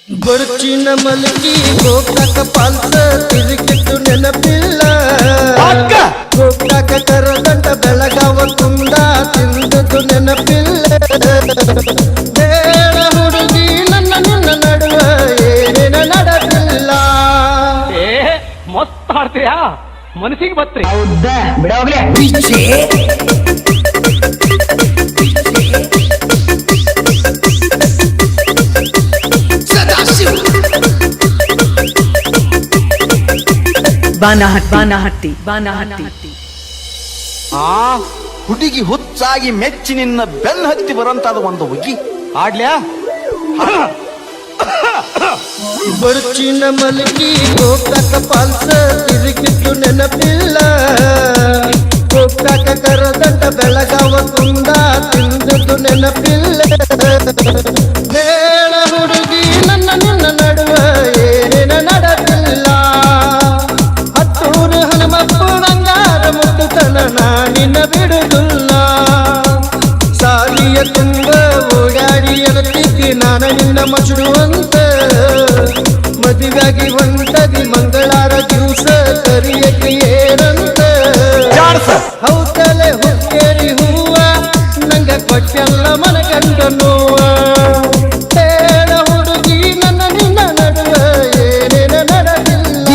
ಬರುಚಿನ ಮಲಗಿ ಗೋಕಾಕ ಪಾಲ್ಸ ತಿರುಗಿಟ್ಟು ನೆನಪಿಲ್ಲ ಗೋಕಾಕ ಕರದಂಡ ಬೆಳಗಾವ ತುಂಡ ತಿಂದದ್ದು ನೆನಪಿಲ್ಲ ಬೇಡ ಹುಡುಗಿ ನನ್ನ ನಿನ್ನ ನಡುವ ಏನೇನ ನಡೆದಿಲ್ಲ ಮಸ್ತ್ ಹಾಡ್ತೀಯಾ ಮನಸ್ಸಿಗೆ ಬತ್ರಿ ಬಿಡೋಗ್ಲೆ ಬಾನಹಟ್ಟಿ ಆ ಹುಡುಗಿ ಹುಚ್ಚಾಗಿ ಮೆಚ್ಚಿ ನಿನ್ನ ಬೆನ್ನ ಹತ್ತಿ ಬರಂತಾದ ಒಂದು ಹುಡುಗಿ ಆಡ್ಲ್ಯಾ ಬರುಚಿನ ಮಲಗಿ ಗೋಕಾಕ ಪಾಲ್ಸ ತಿರುಗಿಟ್ಟು ನೆನಪಿಲ್ಲ ಗೋಕಾಕ ಕರದಂಡ ಬೆಳಗಾವ ತುಂಡ ತಿಂದದ್ದು ನೆನಪಿಲ್ಲ ಬೇಡ ಹುಡುಗಿ ನನ್ನ ನಿನ್ನ ನಡುವ ಏನೇನ ನಡೆದಿಲ್ಲ ಹತ್ತೂರು ಹನುಮಪ್ಪು ಬಂಗಾರ ಮುತ್ತುತನ ನಾನಿನ್ನ ಬಿಡುದಿಲ್ಲ ಸಾಲಿಯ ತುಂಬ ಓಡಾಡಿ ಎಲತಿದ್ದಿ ನಾನು ನಿನ್ನ ಮಚುಡುವಂತ ಮದುವೆಯಾಗಿ ಹೊಂಟದಿ ಮಂಗಳಾರ ದಿವಸ ಕರಿಯಕ್ಕೆ ಏನಂತ ಹೌದಲೆ ಹುಕ್ಕೇರಿ ಹೂವ ನಂಗ ಕೊಟ್ಟೆಲ್ಲ ಮನಗಂಡ ನೋವ ಬೇಡ ಹುಡುಗಿ ನನ್ನ ನಿನ್ನ ನಡುವ ಏನೇನ ನಡೆದಿಲ್ಲ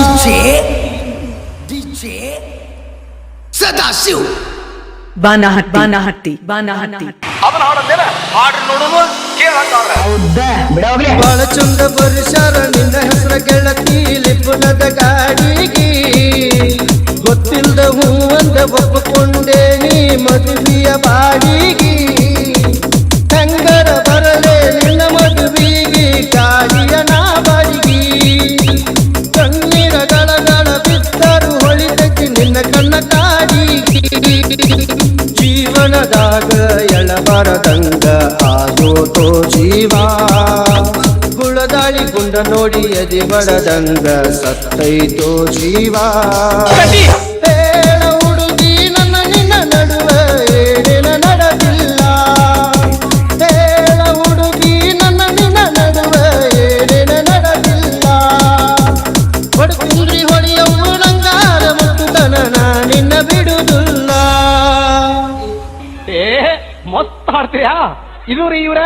ಸದಾಶಿವ್ ಬಾನಹಟ್ಟಿ ಅವನ ಹಾಡಂದೇನ ಹಾಡ್ರಿ ನೋಡುನು ಕೇಳಂತಾವ್ರ ಬಿಡೋಗ್ಲೆ ಬಾಳ ಚಂದ ಬರುಷಾರ ನಿನ್ನ ಹೆಸರ ಗೆಳತಿ ಲಿಪುನದ ಗಾಡಿಗೆ ಗೊತ್ತಿಲ್ದ ಹೂವಂದ ಒಪ್ಪಿಕೊಂಡೆ ನೀ ಮದುವೆಯ ಬಾಡಿಗೆ ಹೆಂಗರ ಬರಲೆ ನಿನ್ನ ಮದುವೆಗೆ ಗಾಡಿಯ ನಾ ಬಾಡಿಗೆ ಕಣ್ಣೀರ ಗಳಗಳ ಬಿದ್ದರು ಹೊಳಿತಕ್ಕೆ ನಿನ್ನ ಕಣ್ಣ ಕಾಡಿಗೆ ಜೀವನದಾಗ ಎಳಬರದಂಗ ಆಗೋತೋ ಜೀವ ಗುಳದಾಳಿ ಗುಂಡ ನೋಡಿ ಎದೆ ಬಡದಂಗ ಸತ್ತೈತೋ ಜೀವ ಬೇಡ ಹುಡುಗಿ ನನ್ನ ನಿನ್ನ ನಡುವ ಏನೇನ ನಡೆದಿಲ್ಲ ಬೇಡ ಹುಡುಗಿ ನನ್ನ ನಿನ್ನ ನಡುವ ಏನೇನ ನಡೆದಿಲ್ಲ ಹೊಡ್ಕುಂದ್ರಿ ಹೊಳೆಯವು ನಂಗಾರ ಮುತ್ತುತನ ನಿನ್ನ ಬಿಡುದಿಲ್ಲ ಮಸ್ತ್ ಹಾಡ್ತೀಯಾ ಇದು ರೀ ಇವ್ರ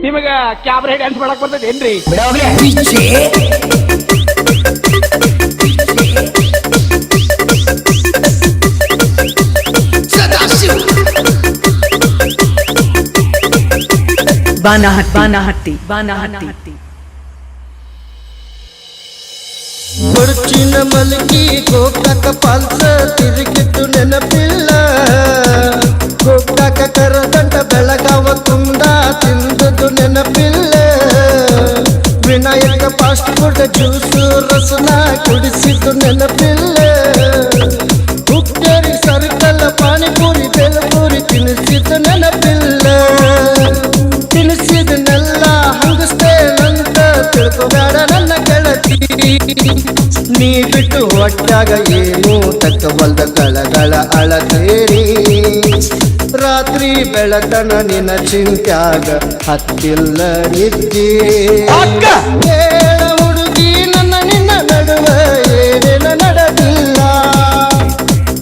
ನಿಮಗ ಕ್ಯಾಬ್ರೆ ಡ್ಯಾನ್ಸ್ ಮಾಡಕ್ ಬರ್ತದೆ ಏನ್ರಿ ಬಿಡೋಗ್ಲೆ ಸದಾಶಿವ್ ಬಾನಹಟ್ಟಿ ಬರುಚಿನ ಮಲಗಿ ಗೋಕಾಕ ಪಾಲ್ಸ ತಿರುಗಿಟ್ಟು ನೆನಪಿಲ್ಲ ಗೋಕಾಕ ಕರದಂಡ ಬೆಳಗಾವ ತುಂಡ ತಿಂದದ್ದು ನೆನಪಿಲ್ಲ ವಿನಾಯಕ ಫಾಸ್ಟ್ ಫುಡ್ ಜ್ಯೂಸು ರಸನ ಕುಡಿಸಿದ್ದು ನೆನಪಿಲ್ಲ ಹುಕ್ಕೇರಿ ಸರ್ಕಲ್ ಪಾನಿಪುರಿ ಬೇಲ್ಪುರಿ ತಿನ್ನಿಸಿದ್ದು ನೆನಪಿಲ್ಲ ತಿನ್ನಿಸಿದನ್ನೆಲ್ಲ ಹಂಗಸ್ತೇನಂತ ತಿಳ್ಕೊಬೇಡ ನನ್ನ ಗೆಳತಿ ನೀ ಬಿಟ್ಟು ಒಟ್ಟಾಗ ಏನು ತಕ್ಕವಲ್ದ ಕಳಗಳ ಅಳತೇರಿ ರಾತ್ರಿ ಬೆಳತನ ನಿನ್ನ ಚಿಂತ್ಯಾಗ ಹತ್ತಿಲ್ಲ ನಿದ್ದೆ ಬೇಡ ಹುಡುಗಿ ನನ್ನ ನಿನ್ನ ನಡುವ ಏನೇನ ನಡೆದಿಲ್ಲ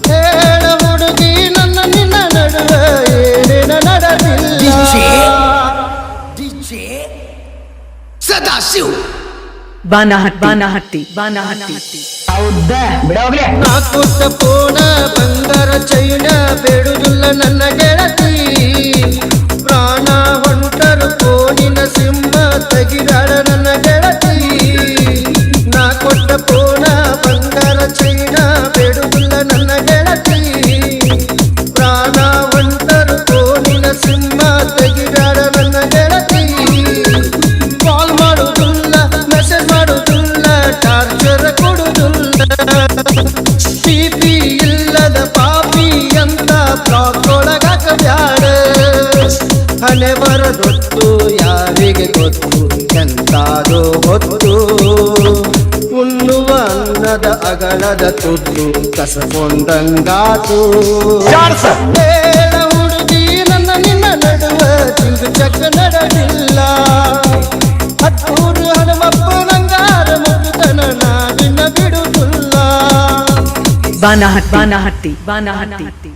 ಬೇಡ ಹುಡುಗಿ ನನ್ನ ನಿನ್ನ ನಡುವ ಏನೇನ ನಡೆದಿಲ್ಲ ಸದಾಶಿವ್ ಬಾನಹಟ್ಟಿ ಬಿಡೋಗ್ಲೆ ನಾ ಕೊಟ್ಟ ಪೋಣ ಬಂಗಾರ ಚೈನ ಬೇಡುದಿಲ್ಲ ನನ್ನ ಗೆಳತಿ ಪ್ರಾಣ ಹೊಂಟರು ಪೋನಿನ ಸಿಂಹ ತೆಗಿದಾಳ ನನ್ನ ಗೆಳತಿ ನಾ ಕೊಟ್ಟ ಪೋಣ ಬಂಗಾರ ಚೈನ ಬೇಡುದಿಲ್ಲ ನನ್ನ ಗೆಳತಿ ಪ್ರಾಣ ಹೊಂಟರು ಪೋನಿನ ಸಿಂಹ ತೆಗಿದಾಳ ನನ್ನ ಗೆಳತಿ ಕಾಲ್ ಮಾಡುದಿಲ್ಲ ಮೆಸೇಜ್ ಮಾಡುದಿಲ್ಲ ಟಾರ್ಚರ್ ಕೊಡುದಿಲ್ಲ ಪ್ರೀತಿ ಇಲ್ಲದ ಪಾಪಿ ಅಂತ ಬ್ಲಾಕ್ ಒಳಗಾಕ ಬ್ಯಾಡ ಹಣೆ ಬರದೊತ್ತು ಯಾರಿಗೆ ಗೊತ್ತು ಎಂತಾದೋ ಹೊತ್ತು ಉಣ್ಣುವ ಅನ್ನದ ಅಗಳದ ತುತ್ತು ಕಸಕೊಂಡಂಗಾತು ಬೇಡ ಹುಡುಗಿ ನನ್ನ ನಿನ್ನ ನಡುವ ಚಿಂದು ಚಕ್ಕ ನಡೆದಿಲ್ಲ ಹತ್ತೂರು ಹನುಮಪ್ಪ ನಂಗಾರ ಮುಗಿದನ ನಾವಿನ ಬಿಡುವುದಿಲ್ಲ ಬಾನಹಟ್ಟಿ ಬಾನಹಟ್ಟಿ ಬಾನಹಟ್ಟಿ